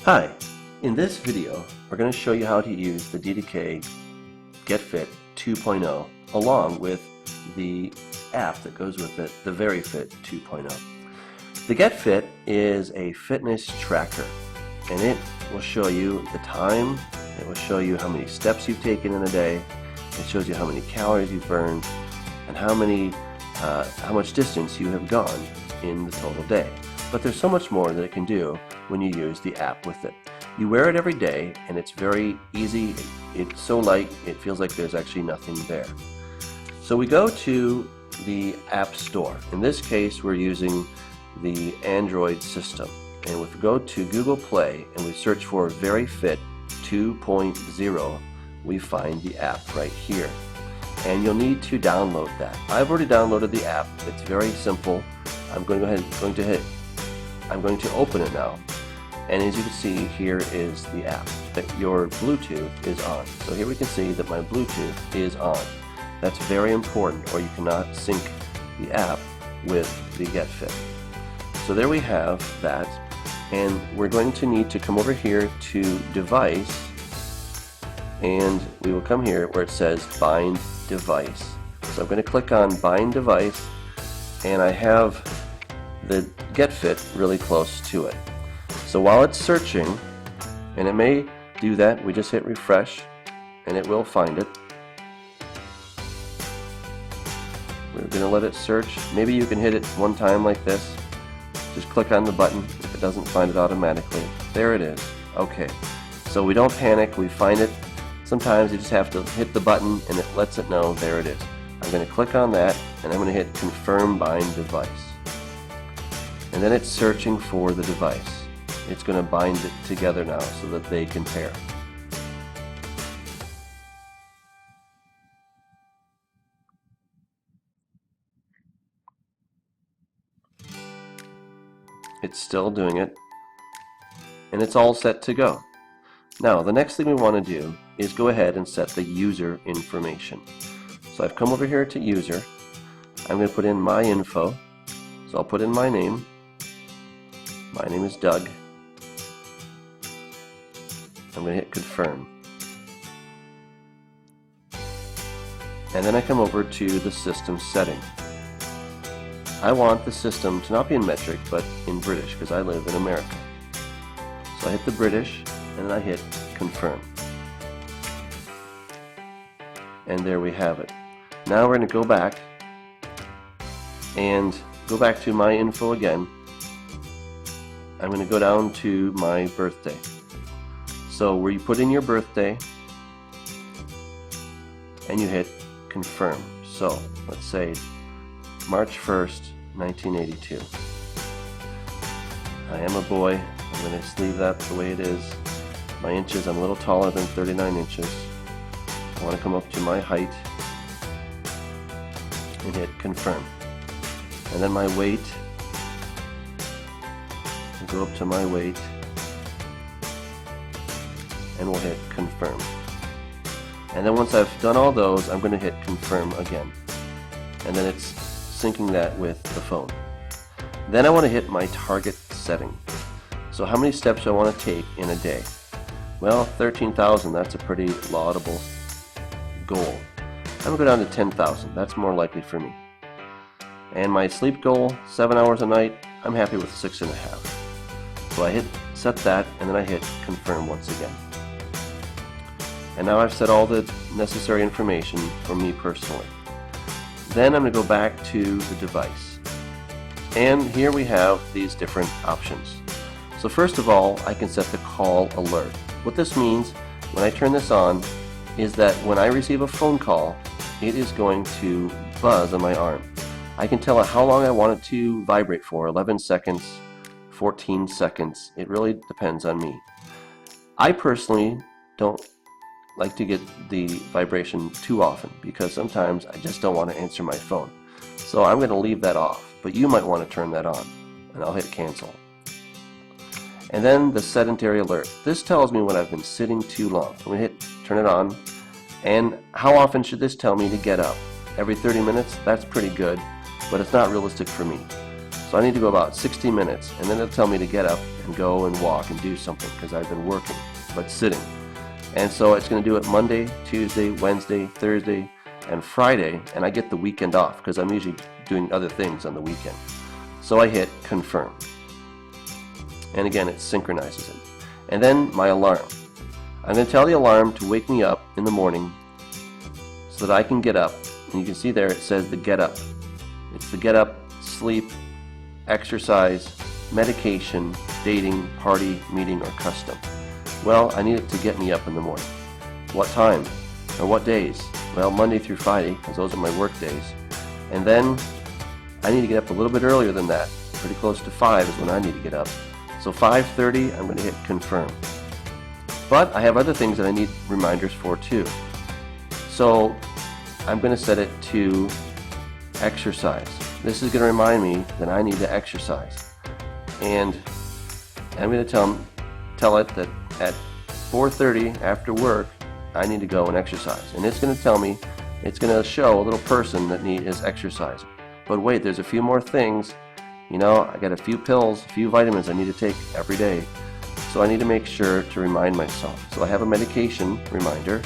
Hi, in this video we're going to show you how to use the Didakay Get Fit 2.0 along with the app that goes with it, the Very Fit 2.0. The Get Fit is a fitness tracker and it will show you the time, it will show you how many steps you've taken in a day, it shows you how many calories you've burned and how much distance you have gone in the total day. But there's so much more that it can do when you use the app with it. You wear it every day and it's very easy. It's so light it feels like there's actually nothing there. So we go to the App Store. In this case we're using the Android system, and if we go to Google Play and we search for Very Fit 2.0, we find the app right here. And you'll need to download that. I've already downloaded the app. It's very simple. I'm going to open it now, and as you can see, here is the app that your Bluetooth is on. So here we can see that my Bluetooth is on. That's very important, or you cannot sync the app with the Get Fit. So there we have that, and we're going to need to come over here to Device, and we will come here where it says Bind Device. So I'm going to click on Bind Device, and I have the Get Fit really close to it. So while it's searching, and it may do that, we just hit refresh and it will find it. We're going to let it search. Maybe you can hit it one time like this. Just click on the button if it doesn't find it automatically. There it is. Okay. So we don't panic, we find it. Sometimes you just have to hit the button and it lets it know there it is. I'm going to click on that and I'm going to hit Confirm Bind Device. And then it's searching for the device. It's going to bind it together now so that they can pair. It's still doing it, and it's all set to go. Now the next thing we want to do is go ahead and set the user information. So I've come over here to user. I'm going to put in my info. So I'll put in my name. My name is Doug. I'm going to hit confirm. And then I come over to the system setting. I want the system to not be in metric but in British because I live in America. So I hit the British and then I hit confirm. And there we have it. Now we're going to go back and go back to my info again. I'm going to go down to my birthday. So where you put in your birthday and you hit confirm. So let's say March 1st, 1982. I am a boy. I'm going to leave that the way it is. My inches, I'm a little taller than 39 inches. I want to come up to my height and hit confirm. And then my weight, go up to my weight and we'll hit confirm. And then once I've done all those, I'm going to hit confirm again. And then it's syncing that with the phone. Then I want to hit my target setting. So how many steps do I want to take in a day? Well, 13,000, that's a pretty laudable goal. I'm going to go down to 10,000. That's more likely for me. And my sleep goal, 7 hours a night, I'm happy with 6.5. So I hit set that and then I hit confirm once again. And now I've set all the necessary information for me personally. Then I'm going to go back to the device. And here we have these different options. So first of all, I can set the call alert. What this means when I turn this on is that when I receive a phone call, it is going to buzz on my arm. I can tell it how long I want it to vibrate for, 11 seconds, 14 seconds. It really depends on me. I personally don't like to get the vibration too often because sometimes I just don't want to answer my phone. So I'm going to leave that off, but you might want to turn that on, and I'll hit cancel. And then the sedentary alert. This tells me when I've been sitting too long. I'm going to hit turn it on, and how often should this tell me to get up? Every 30 minutes? That's pretty good, but it's not realistic for me. So I need to go about 60 minutes, and then it'll tell me to get up and go and walk and do something because I've been working, but sitting. And so it's going to do it Monday, Tuesday, Wednesday, Thursday, and Friday, and I get the weekend off because I'm usually doing other things on the weekend. So I hit confirm. And again, it synchronizes it. And then my alarm. I'm going to tell the alarm to wake me up in the morning so that I can get up. And you can see there it says the get up. It's the get up, sleep, exercise, medication, dating, party, meeting, or custom. Well, I need it to get me up in the morning. What time? Or what days? Well, Monday through Friday, because those are my work days. And then I need to get up a little bit earlier than that. Pretty close to 5 is when I need to get up. So 5:30, I'm going to hit confirm. But I have other things that I need reminders for too. So I'm going to set it to exercise. This is going to remind me that I need to exercise. And I'm going to tell it that at 4:30 after work, I need to go and exercise. And it's going to tell me, it's going to show a little person that is exercising. But wait, there's a few more things. You know, I got a few pills, a few vitamins I need to take every day. So I need to make sure to remind myself. So I have a medication reminder.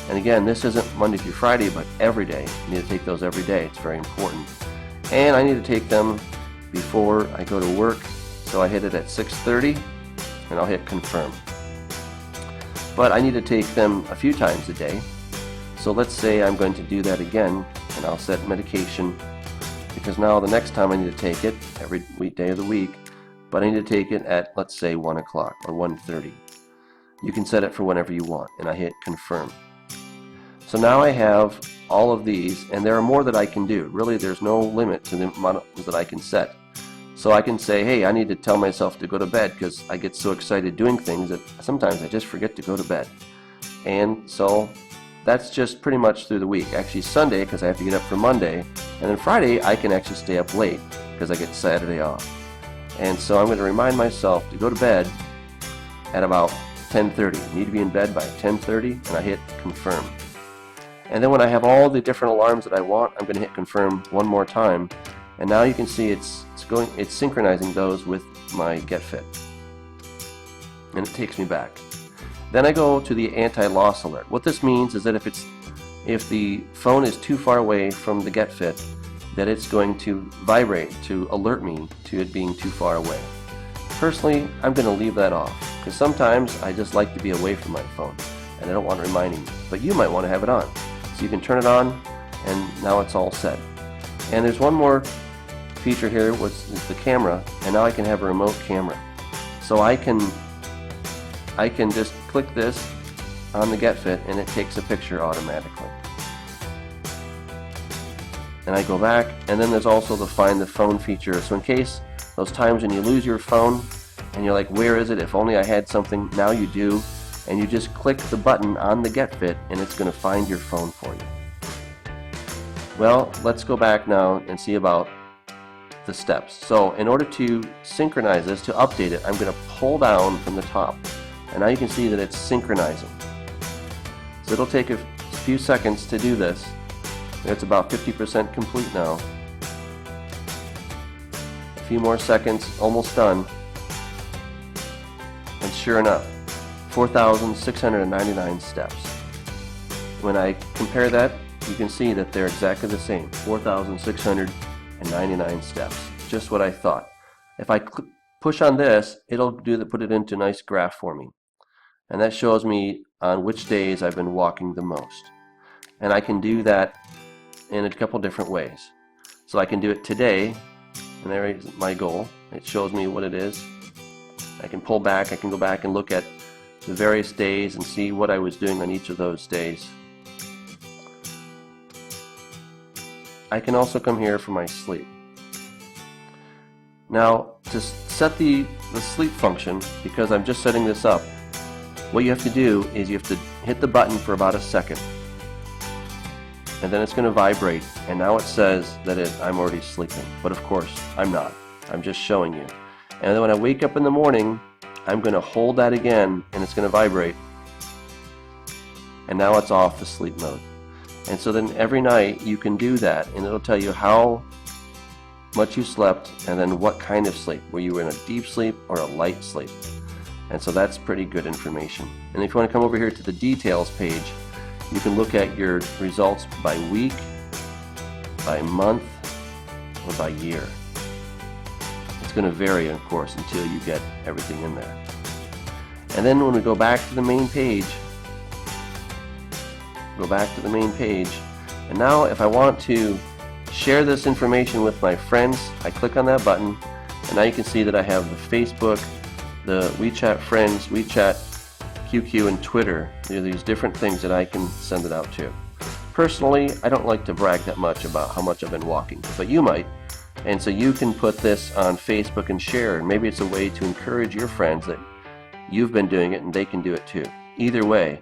And again, this isn't Monday through Friday, but every day. I need to take those every day. It's very important. And I need to take them before I go to work. So I hit it at 6:30 and I'll hit confirm. But I need to take them a few times a day. So let's say I'm going to do that again, and I'll set medication, because now the next time I need to take it every weekday of the week, but I need to take it at, let's say, 1 o'clock or 1:30. You can set it for whenever you want, and I hit confirm. So now I have all of these, and there are more that I can do. Really, there's no limit to the amount that I can set. So I can say, hey, I need to tell myself to go to bed because I get so excited doing things that sometimes I just forget to go to bed. And so that's just pretty much through the week. Actually Sunday, because I have to get up for Monday, and then Friday I can actually stay up late because I get Saturday off. And so I'm going to remind myself to go to bed at about 10:30. I need to be in bed by 10:30, and I hit confirm. And then when I have all the different alarms that I want, I'm going to hit confirm one more time. And now you can see it's synchronizing those with my Get Fit. And it takes me back. Then I go to the anti-loss alert. What this means is that if the phone is too far away from the Get Fit, that it's going to vibrate to alert me to it being too far away. Personally, I'm going to leave that off, because sometimes I just like to be away from my phone and I don't want it reminding me. But you might want to have it on. So you can turn it on, and now it's all set. And there's one more feature here, which is the camera, and now I can have a remote camera. So I can just click this on the Get Fit and it takes a picture automatically. And I go back, and then there's also the find the phone feature. So in case those times when you lose your phone and you're like, where is it? If only I had something. Now you do, and you just click the button on the Get Fit and it's going to find your phone for you. Well, let's go back now and see about the steps. So in order to synchronize this, to update it, I'm going to pull down from the top, and now you can see that it's synchronizing. So it'll take a few seconds to do this. It's about 50% complete now. A few more seconds, almost done. And sure enough, 4,699 steps. When I compare that, you can see that they're exactly the same, 4,699 steps. Just what I thought. If I push on this, it'll put it into a nice graph for me. And that shows me on which days I've been walking the most. And I can do that in a couple different ways. So I can do it today, and there is my goal. It shows me what it is. I can pull back, I can go back and look at the various days and see what I was doing on each of those days. I can also come here for my sleep. Now, to set the sleep function, because I'm just setting this up, what you have to do is you have to hit the button for about a second. And then it's going to vibrate, and now it says that I'm already sleeping. But of course, I'm not. I'm just showing you. And then when I wake up in the morning, I'm going to hold that again, and it's going to vibrate. And now it's off the sleep mode. And so then every night you can do that, and it'll tell you how much you slept, and then what kind of sleep. Were you in a deep sleep or a light sleep? And so that's pretty good information. And if you want to come over here to the details page, you can look at your results by week, by month, or by year. It's going to vary, of course, until you get everything in there. And then when we go back to the main page, and now if I want to share this information with my friends, I click on that button, and now you can see that I have the Facebook, the WeChat friends, WeChat, QQ, and Twitter. There are these different things that I can send it out to. Personally, I don't like to brag that much about how much I've been walking, but you might. And so you can put this on Facebook and share, and maybe it's a way to encourage your friends that you've been doing it and they can do it too. Either way,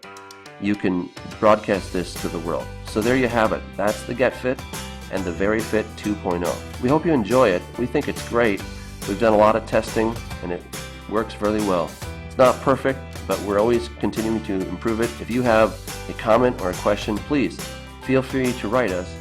you can broadcast this to the world. So there you have it. That's the Get Fit and the Very Fit 2.0. We hope you enjoy it. We think it's great. We've done a lot of testing and it works really well. It's not perfect, but we're always continuing to improve it. If you have a comment or a question, please feel free to write us